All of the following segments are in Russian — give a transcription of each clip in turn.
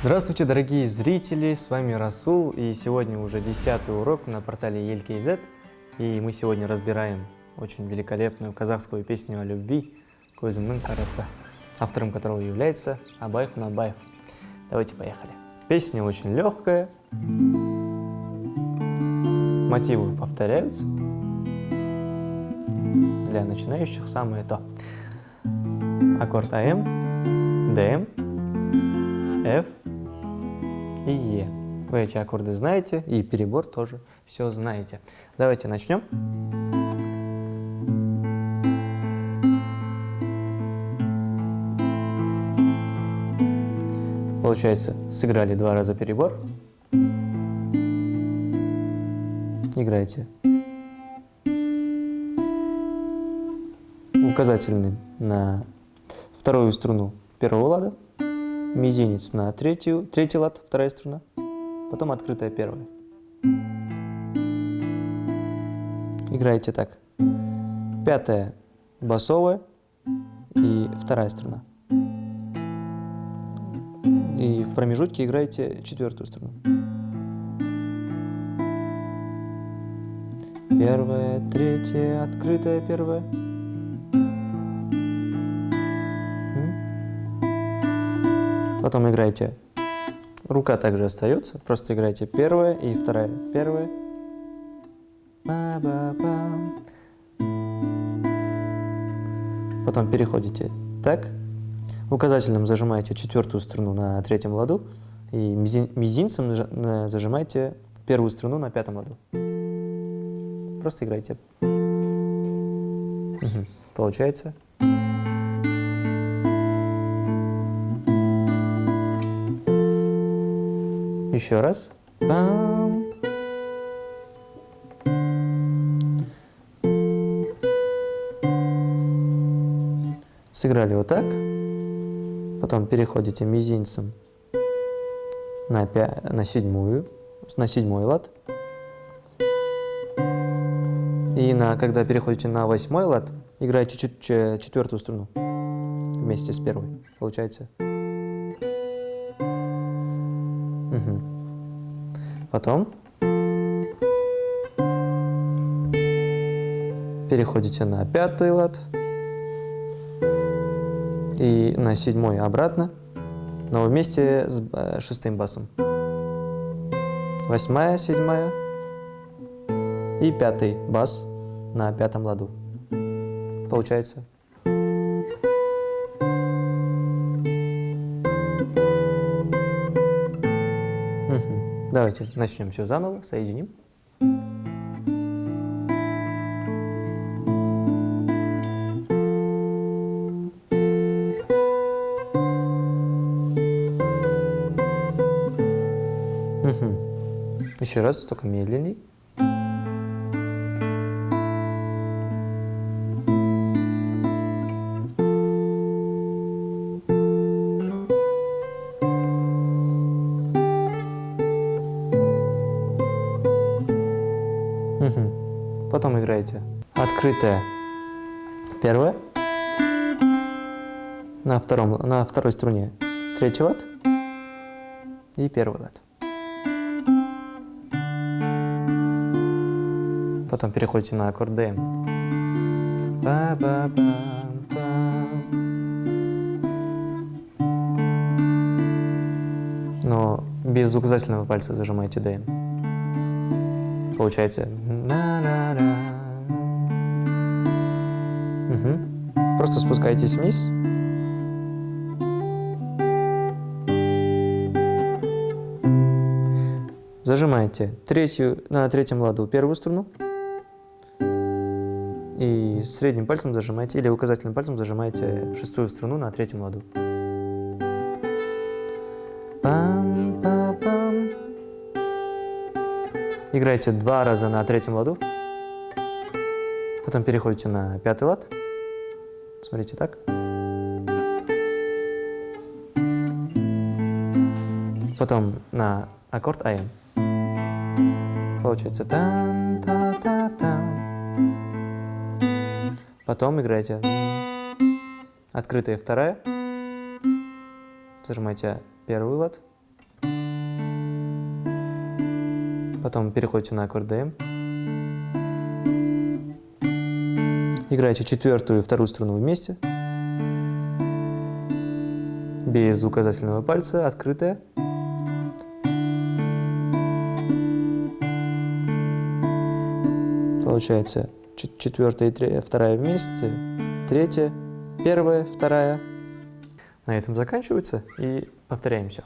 Здравствуйте, дорогие зрители, с вами Расул, и сегодня уже 10-й урок на портале Ел.kz, и мы сегодня разбираем очень великолепную казахскую песню о любви «Көзімнің қарасы», автором которого является Абай Құнанбаев. Давайте поехали. Песня очень легкая, мотивы повторяются, для начинающих самое то. Аккорд АМ, ДМ, F и Е. Вы эти аккорды знаете, и перебор тоже все знаете. Давайте начнем. Получается, сыграли 2 раза перебор. Играете указательным на вторую струну первого лада, мизинец на третий лад, вторая струна, потом открытая первая. Играете так. 5-я басовая и 2-я струна. И в промежутке играете 4-ю струну. 1-я, 3-я, открытая первая. Потом играете, рука также остается, просто играете 1-я и 2-я. 1-я. Потом переходите так. Указательным зажимаете 4-ю струну на 3-м ладу и мизинцем зажимаете 1-ю струну на 5-м ладу. Просто играйте. Получается. Еще раз. Бам. Сыграли вот так. Потом переходите мизинцем на 7-й лад. И когда переходите на 8-й лад, играете 4-ю струну вместе с 1-й. Получается. Потом переходите на 5-й лад и на 7-й обратно, но вместе с 6-м басом. 8-я, 7-я и 5-й бас на 5-м ладу. Получается. Давайте начнем все заново, соединим. Еще раз, только медленней. Потом играете открытая 1-я, на 2-й струне 3-й лад и 1-й лад. Потом переходите на аккорд ДМ. Но без указательного пальца зажимаете ДМ. Получается. Просто спускаетесь вниз. Зажимаете на 3-м ладу 1-ю струну. И средним пальцем зажимаете, или указательным пальцем зажимаете 6-ю струну на 3-м ладу. Пам-па-пам. Играете 2 раза на 3-м ладу. Потом переходите на 5-й лад. Смотрите так. Потом на аккорд АМ. Получается тан-та-та-тан. Потом играете открытая 2-я. Зажимаете 1-й лад. потом переходите на аккорд ДМ. Играете четвертую и вторую струну вместе. Без указательного пальца, открытая. Получается четвертая и вторая вместе, третья, первая, вторая. На этом заканчивается и повторяем все.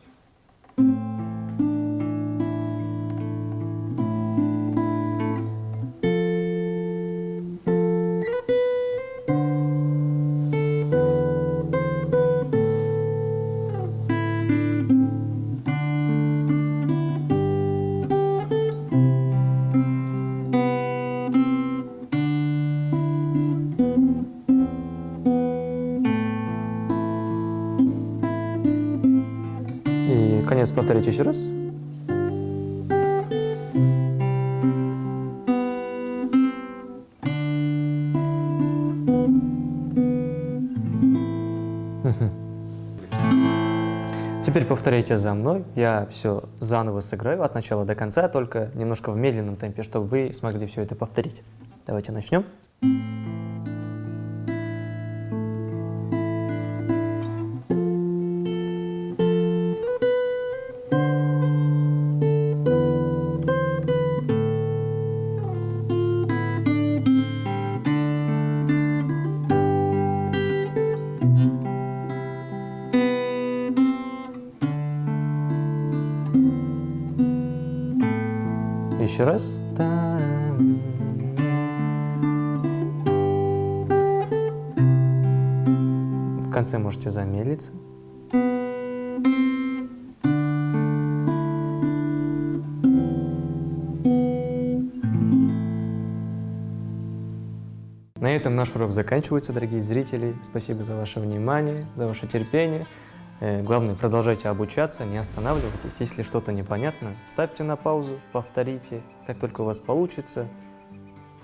И конец повторите еще раз. Теперь повторяйте за мной. Я все заново сыграю от начала до конца, только немножко в медленном темпе, чтобы вы смогли все это повторить. Давайте начнем. Еще раз. В конце можете замедлиться. На этом наш урок заканчивается, дорогие зрители. Спасибо за ваше внимание, за ваше терпение. Главное, продолжайте обучаться, не останавливайтесь. Если что-то непонятно, ставьте на паузу, повторите. Как только у вас получится,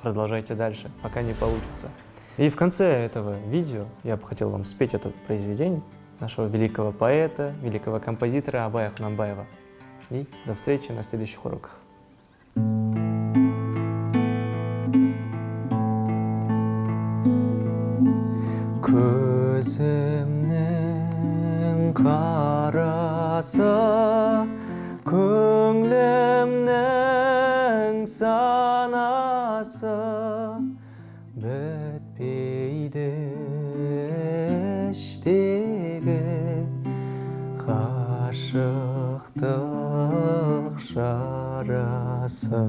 продолжайте дальше, пока не получится. И в конце этого видео я бы хотел вам спеть это произведение нашего великого поэта, великого композитора Абая Кунанбаева. И до встречи на следующих уроках. қарасы көңілімнің санасы бітпейді іштегі ғашықтық жарасы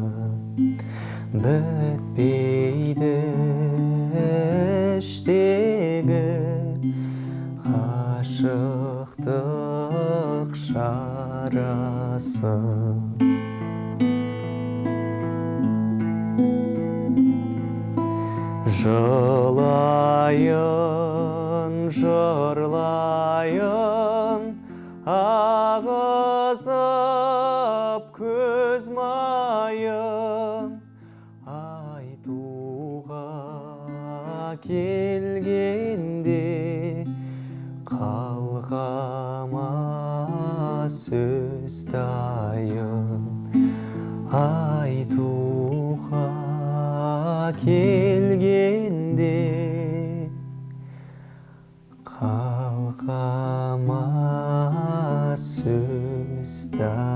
бітпейді іштегі ғашықтық жарасы. Жылайын, жырлайын, ағызып көз майын, айтуға келгенде қалғама сөз дайын, айтуға келгенде қалғама сөз дайын.